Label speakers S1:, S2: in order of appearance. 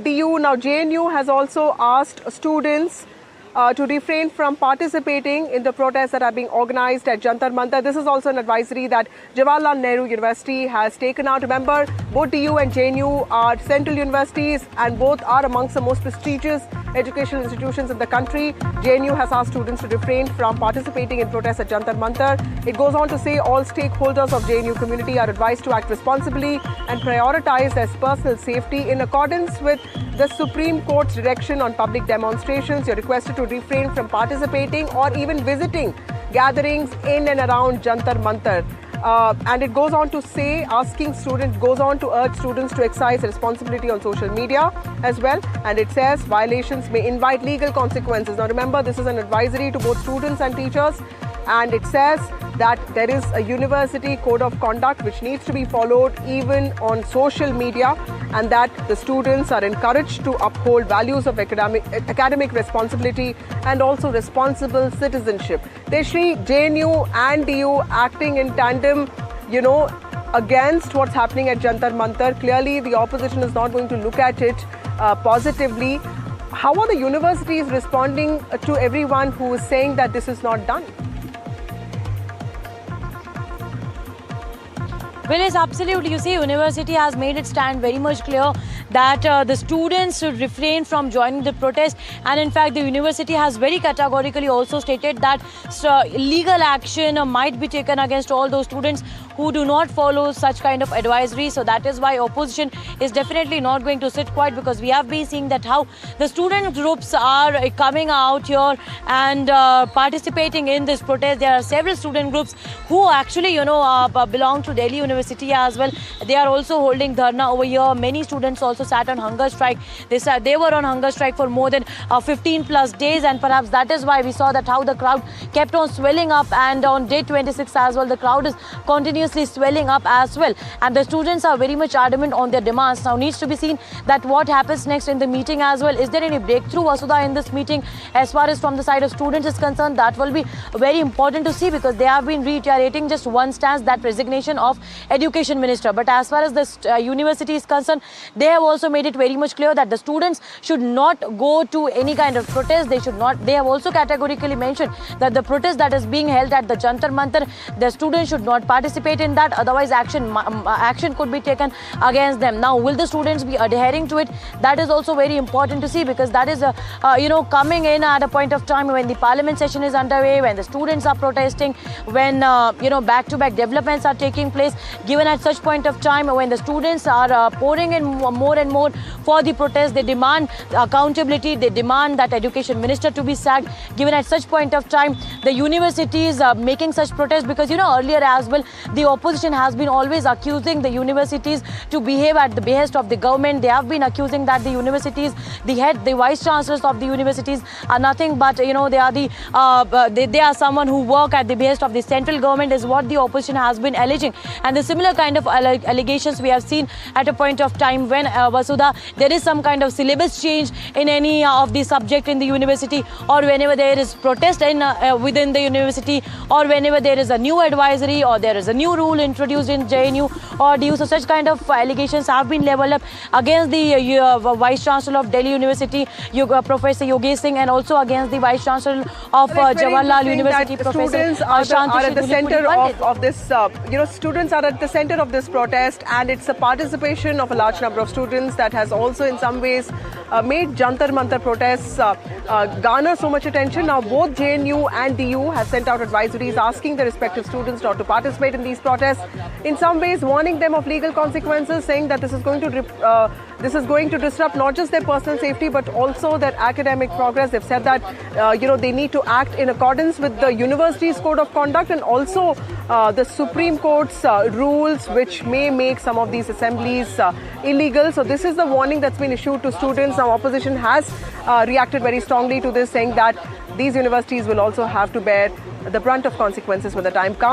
S1: DU. Now, JNU has also asked students to refrain from participating in the protests that are being organized at Jantar Mantar. This is also an advisory that Jawaharlal Nehru University has taken out. Remember, both DU and JNU are central universities and both are amongst the most prestigious educational institutions in the country. JNU has asked students to refrain from participating in protests at Jantar Mantar. It goes on to say all stakeholders of JNU community are advised to act responsibly and prioritize their personal safety in accordance with the Supreme Court's direction on public demonstrations. You're requested to refrain from participating or even visiting gatherings in and around Jantar Mantar. And it goes on to say, goes on to urge students to exercise responsibility on social media as well. And it says violations may invite legal consequences. Now remember, this is an advisory to both students and teachers. And it says that there is a university code of conduct which needs to be followed even on social media, and that the students are encouraged to uphold values of academic responsibility and also responsible citizenship. Deshri, JNU and DU acting in tandem, against what's happening at Jantar Mantar. Clearly, the opposition is not going to look at it positively. How are the universities responding to everyone who is saying that this is not done?
S2: Well, yes, absolutely. You see, university has made it stand very much clear that the students should refrain from joining the protest. And in fact, the university has very categorically also stated that legal action might be taken against all those students who do not follow such kind of advisory. So that is why opposition is definitely not going to sit quiet, because we have been seeing that how the student groups are coming out here and participating in this protest. There are several student groups who actually, belong to Delhi University as well. They are also holding dharna over here. Many students also sat on hunger strike. They were on hunger strike for more than 15 plus days, and perhaps that is why we saw that how the crowd kept on swelling up, and on day 26 as well, the crowd is continuously swelling up as well. And the students are very much adamant on their demands. Now needs to be seen that what happens next in the meeting as well. Is there any breakthrough, Vasudha, in this meeting as far as from the side of students is concerned? That will be very important to see, because they have been reiterating just one stance, that resignation of Education Minister. But as far as the university is concerned, they have also made it very much clear that the students should not go to any kind of protest. They have also categorically mentioned that the protest that is being held at the Jantar Mantar, the students should not participate in that, otherwise action could be taken against them. Now, will the students be adhering to it? That is also very important to see, because that is coming in at a point of time when the parliament session is underway, when the students are protesting, when back-to-back developments are taking place. Given at such point of time when the students are pouring in more and more for the protest, they demand accountability, they demand that Education Minister to be sacked. Given at such point of time, the universities are making such protests, because earlier as well, the opposition has been always accusing the universities to behave at the behest of the government. They have been accusing that the universities, the vice chancellors of the universities are nothing but they are someone who work at the behest of the central government, is what the opposition has been alleging. And the similar kind of allegations we have seen at a point of time when Vasudha, there is some kind of syllabus change in any of the subject in the university, or whenever there is protest within the university, or whenever there is a new advisory, or there is a new rule introduced in JNU or DU. So such kind of allegations have been leveled up against the Vice Chancellor of Delhi University, Professor Yogesh Singh, and also against the Vice Chancellor of Jawaharlal University, Professor
S1: Students are at the center of this. Students are at the center of this protest, and it's the participation of a large number of students that has also in some ways made Jantar Mantar protests garner so much attention. Now both JNU and DU have sent out advisories asking the respective students not to participate in these protests, in some ways warning them of legal consequences, saying that this is going to disrupt not just their personal safety but also their academic progress. They've said that they need to act in accordance with the university's code of conduct and also the Supreme Court's rules, which may make some of these assemblies illegal. So this is the warning that's been issued to students. Now opposition has reacted very strongly to this, saying that these universities will also have to bear the brunt of consequences when the time comes.